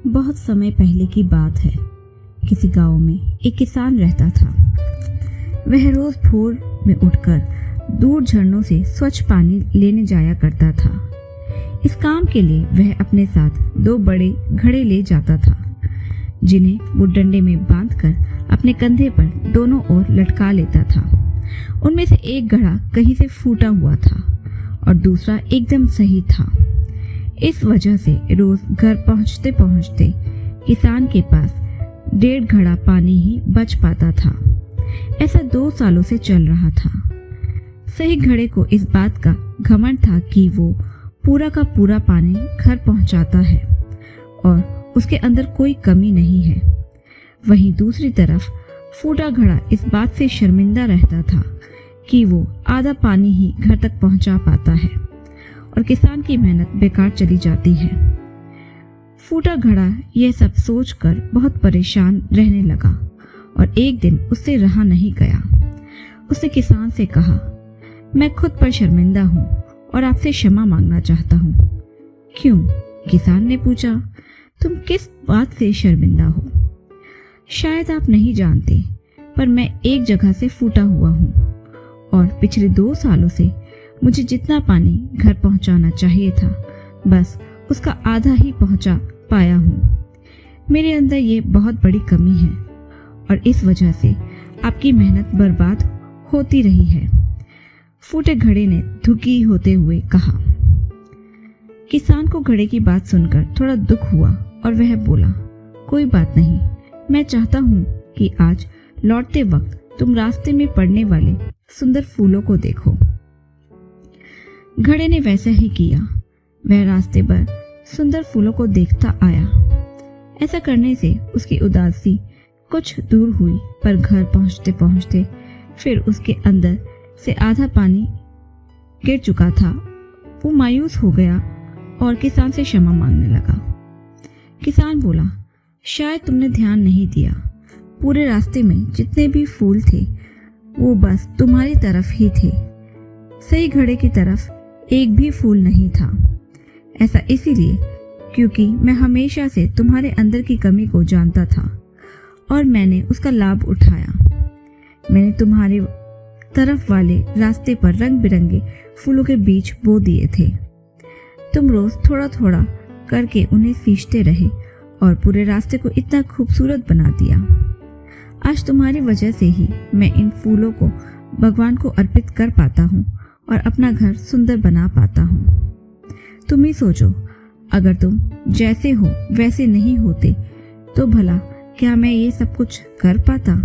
बहुत समय पहले की बात है। किसी गांव में एक किसान रहता था। वह रोज भोर में उठकर दूर झरनों से स्वच्छ पानी लेने जाया करता था। इस काम के लिए वह अपने साथ 2 बड़े घड़े ले जाता था, जिन्हें वो डंडे में बांधकर अपने कंधे पर दोनों ओर लटका लेता था। उनमें से एक घड़ा कहीं से फूटा हुआ था और दूसरा एकदम सही था। इस वजह से रोज घर पहुंचते पहुंचते किसान के पास 1.5 घड़ा पानी ही बच पाता था। ऐसा 2 सालों से चल रहा था। सही घड़े को इस बात का घमंड था कि वो पूरा का पूरा पानी घर पहुंचाता है और उसके अंदर कोई कमी नहीं है। वहीं दूसरी तरफ फूटा घड़ा इस बात से शर्मिंदा रहता था कि वो आधा पानी ही घर तक पहुंचा पाता है और किसान की मेहनत बेकार चली जाती है। फूटा घड़ा यह सब सोचकर बहुत परेशान रहने लगा और एक दिन उससे रहा नहीं गया। उसने किसान से कहा, मैं खुद पर शर्मिंदा हूँ और आपसे क्षमा मांगना चाहता हूँ। क्यों? किसान ने पूछा। तुम किस बात से शर्मिंदा हो? शायद आप नहीं जानते, पर मैं एक जगह से फूटा हुआ हूँ और पिछले 2 सालों से मुझे जितना पानी घर पहुंचाना चाहिए था, बस उसका आधा ही पहुंचा पाया हूँ। मेरे अंदर ये बहुत बड़ी कमी है और इस वजह से आपकी मेहनत बर्बाद होती रही है। फूटे घड़े ने दुखी होते हुए कहा। किसान को घड़े की बात सुनकर थोड़ा दुख हुआ और वह बोला, कोई बात नहीं, मैं चाहता हूँ कि आज लौटते वक्त तुम रास्ते में पड़ने वाले सुंदर फूलों को देखो। घड़े ने वैसा ही किया। वह रास्ते पर सुंदर फूलों को देखता आया। ऐसा करने से उसकी उदासी कुछ दूर हुई, पर घर पहुंचते पहुंचते फिर उसके अंदर से आधा पानी गिर चुका था। वो मायूस हो गया और किसान से क्षमा मांगने लगा। किसान बोला, शायद तुमने ध्यान नहीं दिया। पूरे रास्ते में जितने भी फूल थे वो बस तुम्हारी तरफ ही थे। सही घड़े की तरफ एक भी फूल नहीं था। ऐसा इसीलिए क्योंकि मैं हमेशा से तुम्हारे अंदर की कमी को जानता था और मैंने उसका लाभ उठाया। मैंने तुम्हारे तरफ वाले रास्ते पर रंग बिरंगे फूलों के बीज बो दिए थे। तुम रोज थोड़ा थोड़ा करके उन्हें सींचते रहे और पूरे रास्ते को इतना खूबसूरत बना दिया। आज तुम्हारी वजह से ही मैं इन फूलों को भगवान को अर्पित कर पाता हूँ और अपना घर सुंदर बना पाता हूँ। तुम ही सोचो, अगर तुम जैसे हो वैसे नहीं होते तो भला क्या मैं ये सब कुछ कर पाता?